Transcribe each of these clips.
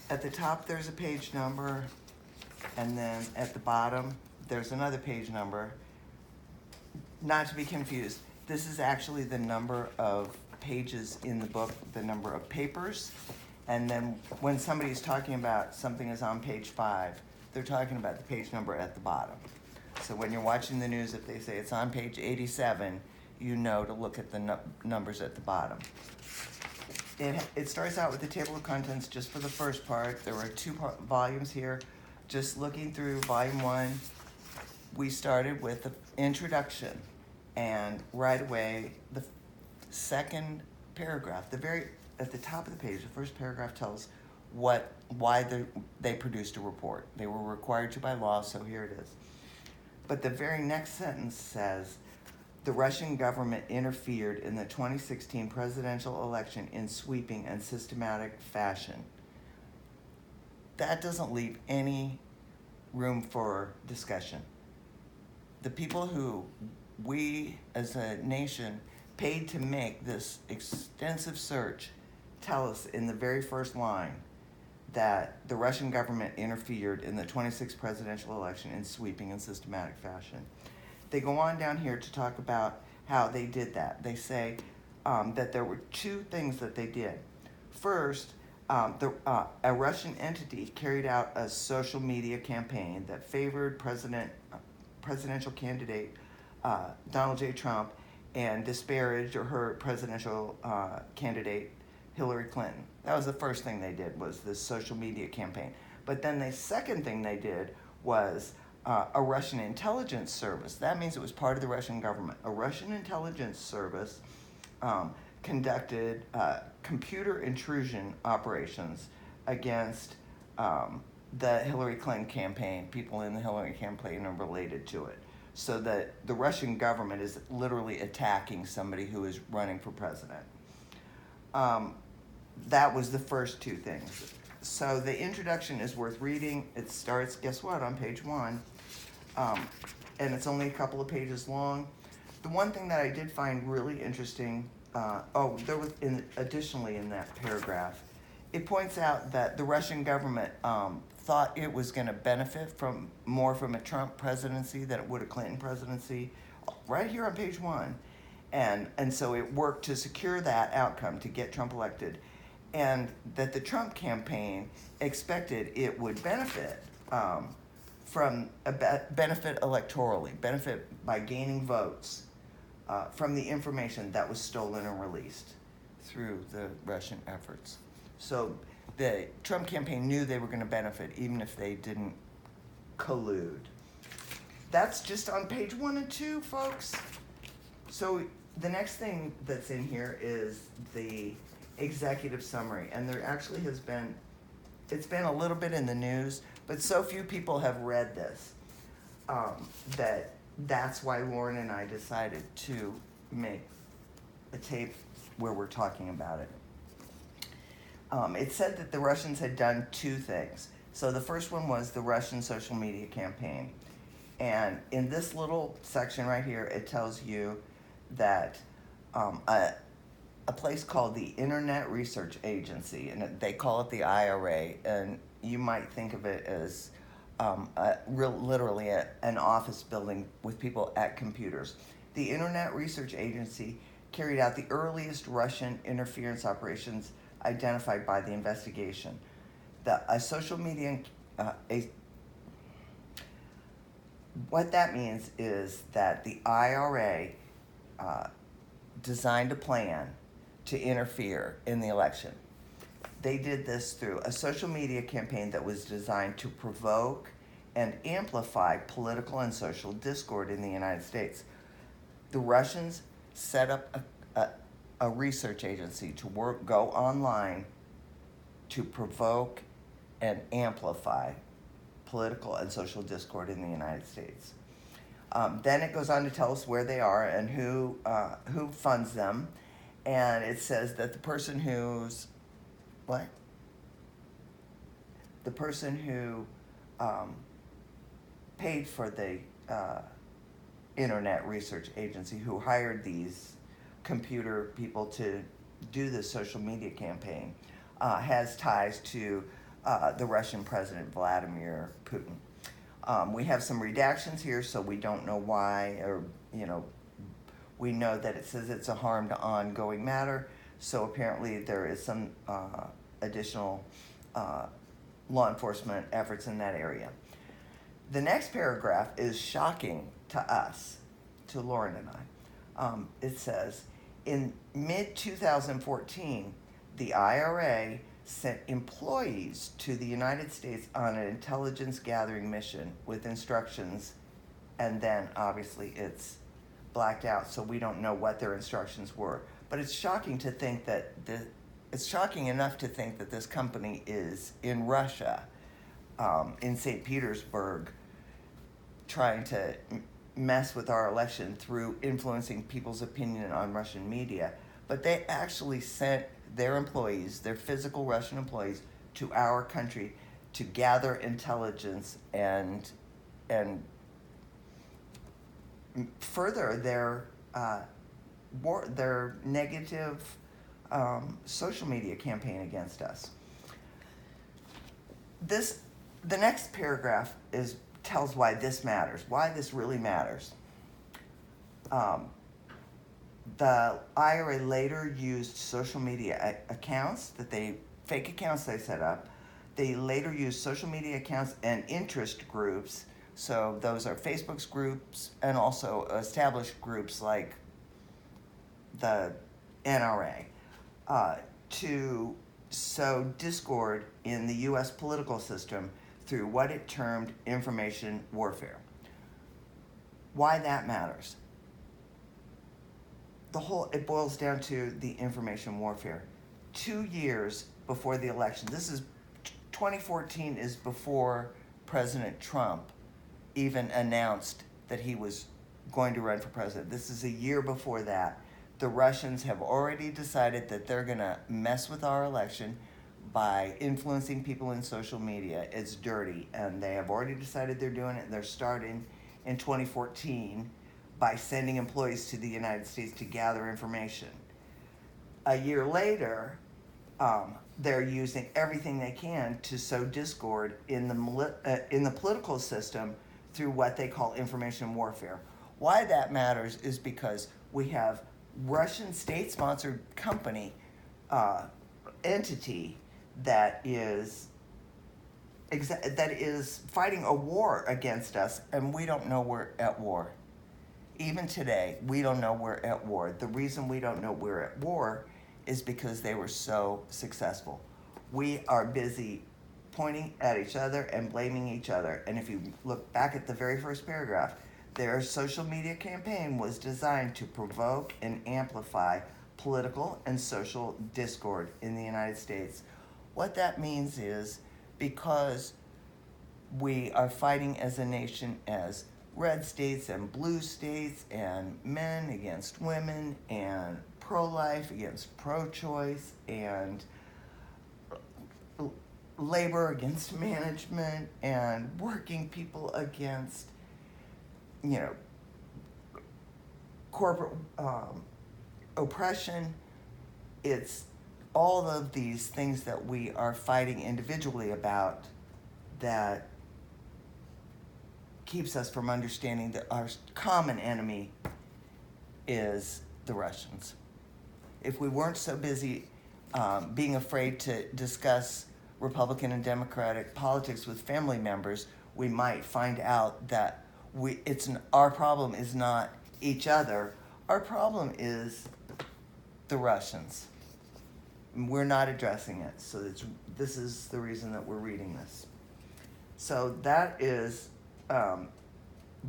At the top, there's a page number, and then at the bottom, there's another page number. Not to be confused, this is actually the number of pages in the book, the number of papers. And then when somebody's talking about something is on page 5, they're talking about the page number at the bottom. So when you're watching the news, if they say it's on page 87, you know to look at the numbers at the bottom. It starts out with the table of contents just for the first part. There were 2 volumes here. Just looking through volume 1, we started with the introduction, and right away, the second paragraph, at the top of the page, the first paragraph tells why they produced a report. They were required to by law, so here it is. But the very next sentence says, the Russian government interfered in the 2016 presidential election in sweeping and systematic fashion. That doesn't leave any room for discussion. The people who we as a nation paid to make this extensive search tell us in the very first line that the Russian government interfered in the 2016 presidential election in sweeping and systematic fashion. They go on down here to talk about how they did that. They say that there were 2 things that they did. First, a Russian entity carried out a social media campaign that favored presidential candidate Donald J. Trump and disparaged or hurt presidential candidate Hillary Clinton. That was the first thing they did, was this social media campaign. But then the second thing they did was a Russian intelligence service. That means it was part of the Russian government. A Russian intelligence service conducted computer intrusion operations against the Hillary Clinton campaign, people in the Hillary campaign are related to it. So that the Russian government is literally attacking somebody who is running for president. That was the first 2 things. So the introduction is worth reading. It starts, guess what, on page 1. And it's only a couple of pages long. The one thing that I did find really interesting, there was additionally in that paragraph, it points out that the Russian government thought it was going to benefit more from a Trump presidency than it would a Clinton presidency, right here on page 1. And so it worked to secure that outcome, to get Trump elected. And that the Trump campaign expected it would benefit benefit electorally, benefit by gaining votes from the information that was stolen and released through the Russian efforts. So the Trump campaign knew they were going to benefit even if they didn't collude. That's just on page 1 and 2, folks. So the next thing that's in here is the executive summary, and there actually it's been a little bit in the news, but so few people have read this that's why Lauren and I decided to make a tape where we're talking about it. It said that the Russians had done 2 things. So the first one was the Russian social media campaign, and in this little section right here, it tells you that a place called the Internet Research Agency, and they call it the IRA, and you might think of it as literally an office building with people at computers. The Internet Research Agency carried out the earliest Russian interference operations identified by the investigation. A social media, what that means is that the IRA designed a plan to interfere in the election. They did this through a social media campaign that was designed to provoke and amplify political and social discord in the United States. The Russians set up a research agency to go online to provoke and amplify political and social discord in the United States. Then it goes on to tell us where they are and who funds them. And it says that the person who paid for the Internet Research Agency, who hired these computer people to do this social media campaign, has ties to the Russian President Vladimir Putin. We have some redactions here, so we don't know why, or, we know that it says it's a harm to ongoing matter, so apparently there is some additional law enforcement efforts in that area. The next paragraph is shocking to us, to Lauren and I. It says, in mid-2014, the IRA sent employees to the United States on an intelligence gathering mission with instructions, and then obviously it's blacked out, so we don't know what their instructions were. But it's shocking to think that it's shocking enough to think that this company is in Russia, in St. Petersburg, trying to mess with our election through influencing people's opinion on Russian media. But they actually sent their employees, their physical Russian employees, to our country to gather intelligence and further their negative social media campaign against us. The next paragraph tells why this matters, why this really matters. The IRA later used social media accounts fake accounts they set up. They later used social media accounts and interest groups. So those are Facebook's groups and also established groups like the NRA to sow discord in the U.S. political system through what it termed information warfare. Why that matters? It boils down to the information warfare. 2 years before the election, 2014 is before President Trump even announced that he was going to run for president. This is a year before that. The Russians have already decided that they're going to mess with our election by influencing people in social media. It's dirty, and they have already decided they're doing it, and they're starting in 2014 by sending employees to the United States to gather information. A year later, they're using everything they can to sow discord in the political system through what they call information warfare. Why that matters is because we have Russian state-sponsored company entity that is fighting a war against us, and we don't know we're at war. Even today, we don't know we're at war. The reason we don't know we're at war is because they were so successful. We are busy pointing at each other and blaming each other. And if you look back at the very first paragraph, their social media campaign was designed to provoke and amplify political and social discord in the United States. What that means is, because we are fighting as a nation as red states and blue states, and men against women, and pro-life against pro-choice, and labor against management, and working people against, corporate oppression. It's all of these things that we are fighting individually about that keeps us from understanding that our common enemy is the Russians. If we weren't so busy being afraid to discuss Republican and Democratic politics with family members, we might find out that our problem is not each other. Our problem is the Russians. We're not addressing it, so this is the reason that we're reading this. So that is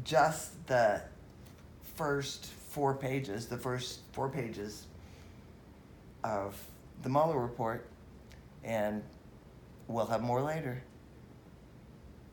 just the first 4 pages, of the Mueller Report, and we'll have more later.